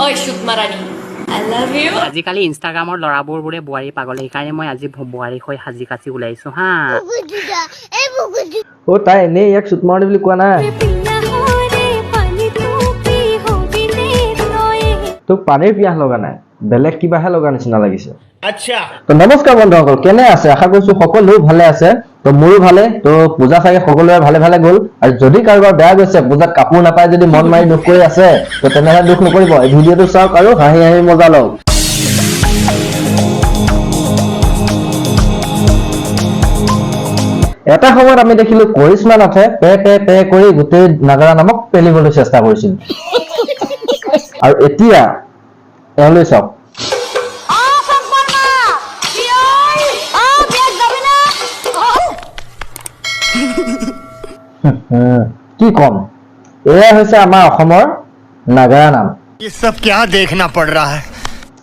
Oi, Shukmarani. I love you. আজিকালি ইনষ্টাগ্ৰামৰ ল'ৰাবোৰে বোৱাৰী পাগল সেইকাৰণে মই আজি বোৱাৰী হৈ সাজি কাচি ওলাইছো হা ও তাই এনেই ইয়াক শ্বুট মাৰি বুলি কোৱা নাই তোক পানীৰ পিয়াহ লগা নাই বেলেগ কিবাহে লগা নিচিনা লাগিছে আচ্ছা তো নমস্কাৰ বন্ধুসকল কেনে আছে আশা কৰিছো সকলো ভালে আছে তো মোৰো ভালে তো পূজা চাগে সকলোৰে ভালে ভালে গ'ল আৰু যদি কাৰোবাৰ বেয়া গৈছে পূজাত কাপোৰ নাপায় যদি মন মাৰি দুখ কৰি আছে তো তেনেহ'লে দুখ নকৰিব এই ভিডিঅ'টো চাওক আৰু হাঁহি হাঁহি মজা লওক এটা সময়ত আমি দেখিলো কৰিশ্মা নাথে পে পে পে কৰি গোটেই নাগাৰা নামক পেলিবলৈ চেষ্টা কৰিছিল আৰু এতিয়া এওঁলৈ চাওক কি কম এয়া হৈছে আমাৰ অসমৰ নাগাৰা নাম ये सब क्या देखना पड़ रहा है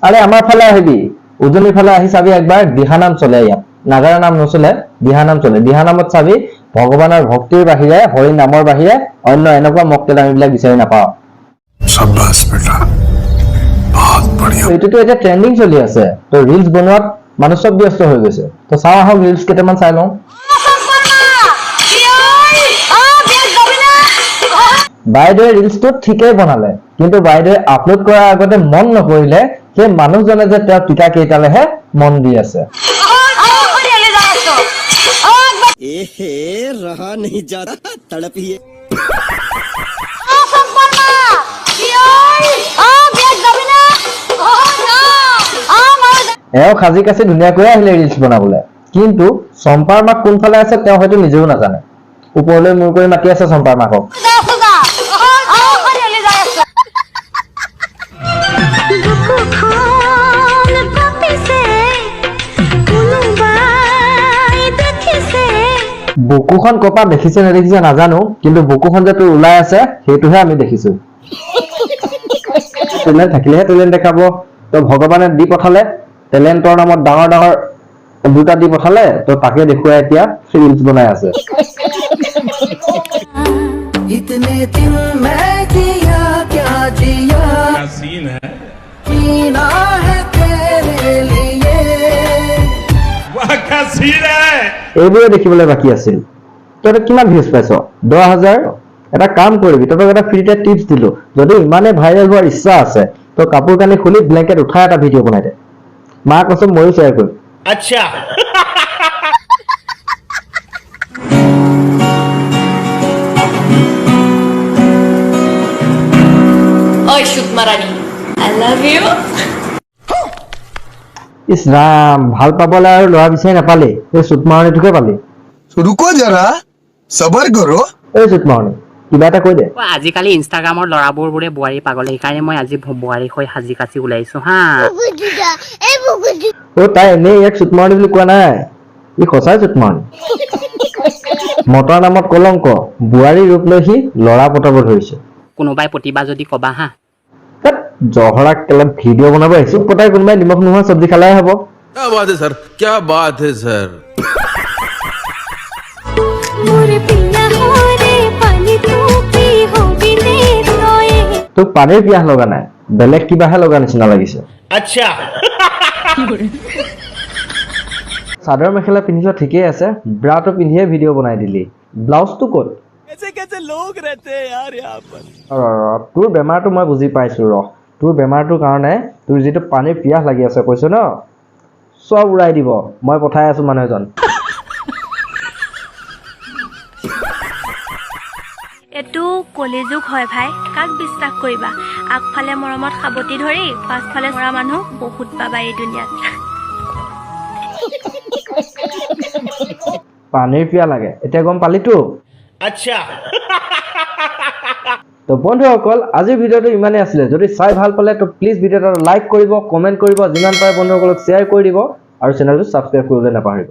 আৰে আমাৰ ফালে আহিবি উজনিৰ ফালে আহি চাবি একবাৰ দিহানাম চলে ইয়াত নাগাৰা নাম নচলে দিহানাম চলে দিহানামত চাবি ভগৱানৰ ভক্তিৰ বাহিৰে হৰি নামৰ বাহিৰে অন্য এনেকুৱা মক্কেল আমিবিলাক বিচাৰি নাপাওঁ शाबाश बेटा बहुत बढ़िया এইটোতো এতিয়া ট্ৰেন্ডিং চলি আছে তো ৰিলছ বনোৱাত মানুহ সব ব্যস্ত হৈ গৈছে তো চাওঁ আহক ৰিলছ কেইটামান চাই লওঁ বাইদেৱে ৰিলছটো ঠিকেই বনালে কিন্তু বাইদেৱে আপলোড কৰাৰ আগতে মন নকৰিলে সেই মানুহজনে যে তেওঁৰ টিকা কেইটালেহে মন দি আছে एहे रहा नहीं जाता तड़प ही এও খাজি কাছি ধুনীয়াকৈ আহিলে ৰিলছ বনাবলৈ কিন্তু চম্পাৰ মাক কোনফালে আছে তেওঁ হয়তো নিজেও নাজানে ওপৰলৈ মূৰ কৰি মাতি আছে চম্পাৰ মাকক বুকুখন কপা দেখিছে নেদেখিছে নাজানো কিন্তু বুকুখন যে তোৰ ওলাই আছে সেইটোহে আমি দেখিছো টেলেণ্ট থাকিলেহে টেলেণ্ট দেখাব তো ভগৱানে দি পঠালে টেলেণ্টৰ নামত ডাঙৰ ডাঙৰ দুটা দি পঠালে তো তাকে দেখুৱাই এতিয়া ৰিলছ বনাই আছে इतने दिन मैं किया क्या जिया सीन है जीना है तेरे लिए वाह क्या सीन है এইবোৰে দেখিবলৈ বাকী আছিল তই কিমান ভিউজ পাইছ 10,000 এটা কাম কৰিবি তই এটা ফ্ৰীতে টিপছ দিলো যদি ইমানে ভাইৰেল হোৱাৰ ইচ্ছা আছে তো কাপোৰ কানি খুলি ব্লেংকেট উঠাই এটা ভিডিঅ' বনাই দে মা কচম ময়ো শ্বেয়াৰ কৰিম अच्छा Oi, Shukmarani. I love you. ইছ ৰাম ভাল পাবলৈ আৰু ল'ৰা বিচাৰি নাপালি এই চুটমাৰণিটোকে পালি रुको जरा सबर करो এই চুটমাৰণি কিবা এটা কৈ দে আজিকালি ইনষ্টাগ্ৰামৰ ল'ৰাবোৰে বোৱাৰী পাগল সেইকাৰণে মই আজি বোৱাৰী হৈ সাজি কাচি ওলাইছো হা ও তাই এনেই ইয়াক চুটমাৰণি বুলি কোৱা নাই ই সঁচাই চুটমাৰণি মতৰ নামত কলংক বোৱাৰী ৰূপ লৈ সি ল'ৰা পতাব ধৰিছে কোনোবাই প্ৰতিভা যদি কবা হা জহৰাক কেলে ভিডিঅ' বনাব আহিছো পতাই কোনোবাই নিমখ নোহোৱা চব্জি খালাই হ'ব क्या बात है सर क्या बात है सर তোক পানীৰ পিয়াহ লগা নাই বেলেগ কিবাহে লগা নিচিনা লাগিছে अच्छा চাদৰ মেখেলা পিন্ধিছ ঠিকেই আছে ব্ৰাটো পিন্ধিয়ে ভিডিঅ' বনাই দিলি ব্লাউজটো ক'ত कैसे कैसे लोग रहते हैं यार यहाँ पर তোৰ বেমাৰটো মই বুজি পাইছো তোৰ বেমাৰটোৰ কাৰণে তোৰ যিটো পানীৰ পিয়াহ লাগি আছে কৈছো ন সব উৰাই দিব মই পঠাই আছো মানুহ এজন এটো কলিযুগ হয় ভাই কাক বিশ্বাস কৰিবা আগফালে মৰমত খাবতি ধৰি পাছফালে মৰা মানুহ বহুত পাবা এই দুনিয়াত পানীৰ পিয়াহ লাগে এতিয়া গম পালিতো अच्छा তো বন্ধুসকল আজিৰ ভিডিঅ'টো ইমানেই আছিলে যদি চাই ভাল পালে তো প্লিজ ভিডিঅ'টো লাইক কৰিব কমেণ্ট কৰিব যিমান পাৰে বন্ধুসকলক শ্বেয়াৰ কৰি দিব আৰু চেনেলটো ছাবস্ক্ৰাইব কৰিবলৈ নাপাহৰিব